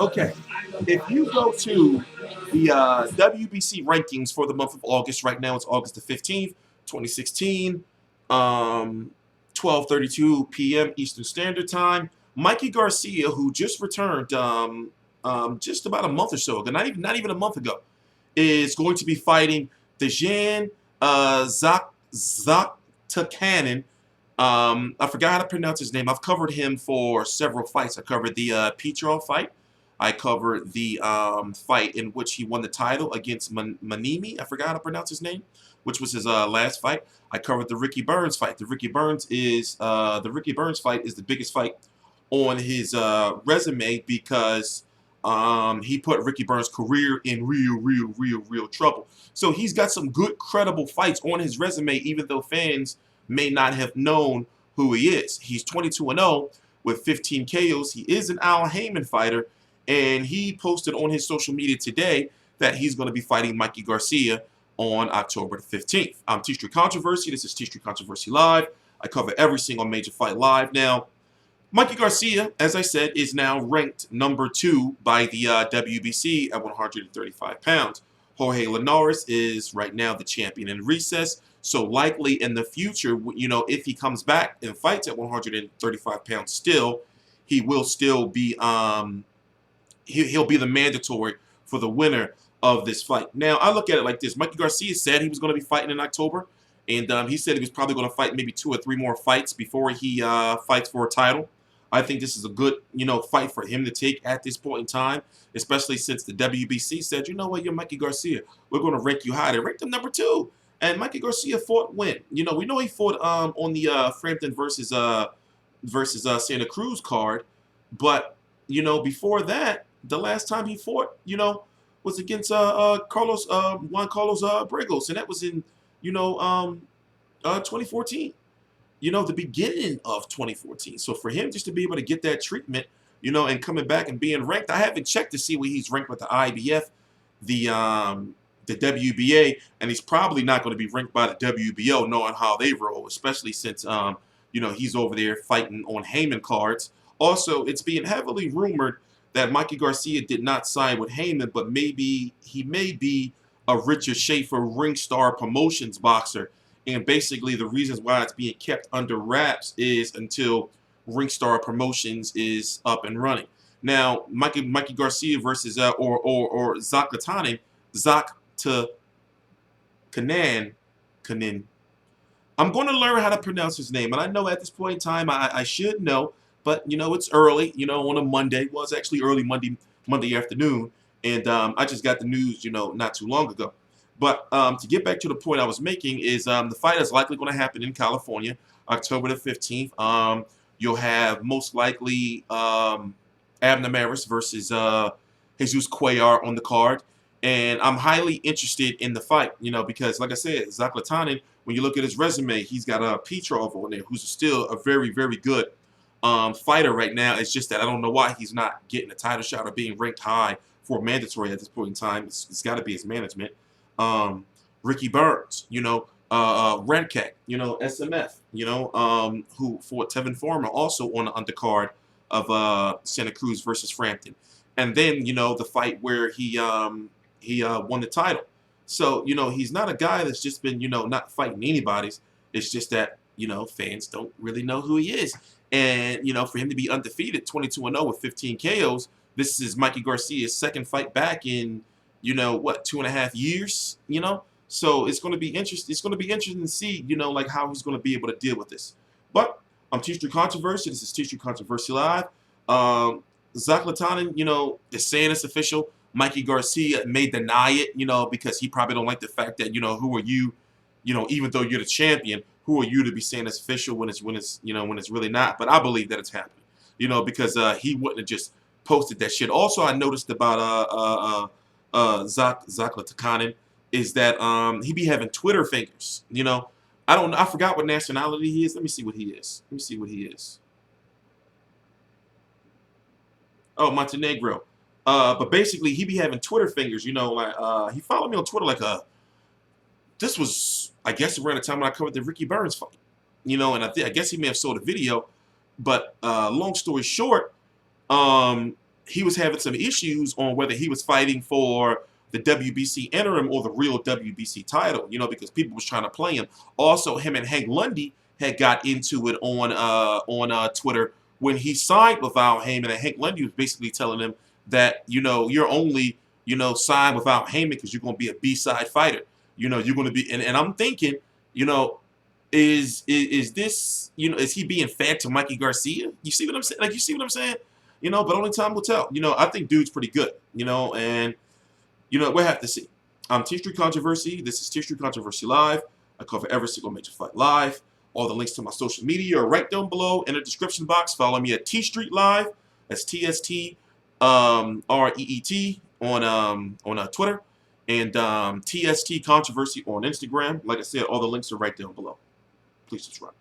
Okay, if you go to the WBC rankings for the month of August, right now it's August the 15th, 2016, 12:32 p.m. Eastern Standard Time. Mikey Garcia, who just returned just about a month or so ago, not even a month ago, is going to be fighting Dejan Zlaticanin. I forgot how to pronounce his name. I've covered him for several fights. I covered the Petrov fight. I covered the fight in which he won the title against Manimi. I forgot how to pronounce his name, which was his last fight. I covered the Ricky Burns fight. The Ricky Burns fight is the biggest fight on his resume because he put Ricky Burns' career in real trouble. So he's got some good, credible fights on his resume, even though fans may not have known who he is. He's 22-0 with 15 KOs. He is an Al Haymon fighter, and he posted on his social media today that he's going to be fighting Mikey Garcia on October the 15th. I'm T-Street Controversy. This is T-Street Controversy Live. I cover every single major fight live. Now, Mikey Garcia, as I said, is now ranked number 2 by the WBC at 135 pounds. Jorge Linares is right now the champion in recess. So likely in the future, you know, if he comes back and fights at 135 pounds still, he will still be he'll be the mandatory for the winner of this fight. Now, I look at it like this. Mikey Garcia said he was going to be fighting in October, and he said he was probably going to fight maybe 2 or 3 more fights before he fights for a title. I think this is a good, you know, fight for him to take at this point in time, especially since the WBC said, you know what, you're Mikey Garcia. We're going to rank you high. They ranked him number 2. And Mikey Garcia fought when? You know, we know he fought on the Frampton versus Santa Cruz card. But, you know, before that, the last time he fought, you know, was against Juan Carlos Brigos. And that was in, you know, 2014. You know, the beginning of 2014. So for him just to be able to get that treatment, you know, and coming back and being ranked, I haven't checked to see where he's ranked with the IBF, the WBA, and he's probably not going to be ranked by the WBO, knowing how they roll, especially since, you know, he's over there fighting on Haymon cards. Also, it's being heavily rumored that Mikey Garcia did not sign with Haymon, but maybe he may be a Richard Schaefer Ring Star Promotions boxer. And basically the reasons why it's being kept under wraps is until Ring Star Promotions is up and running. Now, Mikey Garcia versus or Zlaticanin, Zlaticanin. I'm going to learn how to pronounce his name, and I know at this point in time I should know, but you know it's early, you know, on a Monday. Well, it's actually early Monday afternoon, and I just got the news, you know, not too long ago. But to get back to the point I was making is the fight is likely going to happen in California, October the 15th. You'll have most likely Abner Maris versus Jesus Cuellar on the card. And I'm highly interested in the fight, you know, because like I said, Zlaticanin, when you look at his resume, he's got a Petrov on there, who's still a very, very good fighter right now. It's just that I don't know why he's not getting a title shot or being ranked high for mandatory at this point in time. It's got to be his management. Ricky Burns, you know, Redkek, you know, SMF, you know, who fought Tevin Farmer also on the undercard of Santa Cruz versus Frampton. And then, you know, the fight where he won the title. So, you know, he's not a guy that's just been, you know, not fighting anybody's. It's just that, you know, fans don't really know who he is. And, you know, for him to be undefeated, 22-0 with 15 KOs, this is Mikey Garcia's second fight back in, you know, what, 2.5 years, you know? So it's going to be interesting. It's going to be interesting to see, you know, like how he's going to be able to deal with this. But I'm T-Street Controversy. This is T-Street Controversy Live. Zlaticanin, you know, is saying it's official. Mikey Garcia may deny it, you know, because he probably don't like the fact that, you know, who are you, you know, even though you're the champion, who are you to be saying it's official when it's you know, when it's really not? But I believe that it's happening, you know, because he wouldn't have just posted that shit. Also, I noticed about Zlaticanin is that he be having Twitter fingers. You know, I forgot what nationality he is. Let me see what he is. Let me see what he is. Oh, Montenegro. But basically, he be having Twitter fingers. You know, like he followed me on Twitter like this was, I guess, around the time when I covered the Ricky Burns fight. You know, and I guess he may have saw the video. But long story short, he was having some issues on whether he was fighting for the WBC interim or the real WBC title, you know, because people was trying to play him. Also, him and Hank Lundy had got into it on Twitter when he signed with Al Heyman, and Hank Lundy was basically telling him that, you know, you're only, you know, signed with Al Heyman because you're going to be a B-side fighter. You know, you're going to be, and I'm thinking, you know, is this, you know, is he being fed to Mikey Garcia? You see what I'm saying? Like, you see what I'm saying? You know, but only time will tell. You know, I think dude's pretty good, you know, and, you know, we'll have to see. I'm T Street Controversy. This is T Street Controversy Live. I cover every single major fight live. All the links to my social media are right down below in the description box. Follow me at T Street Live. That's TST REET on Twitter, and TST Controversy on Instagram. Like I said, all the links are right down below. Please subscribe.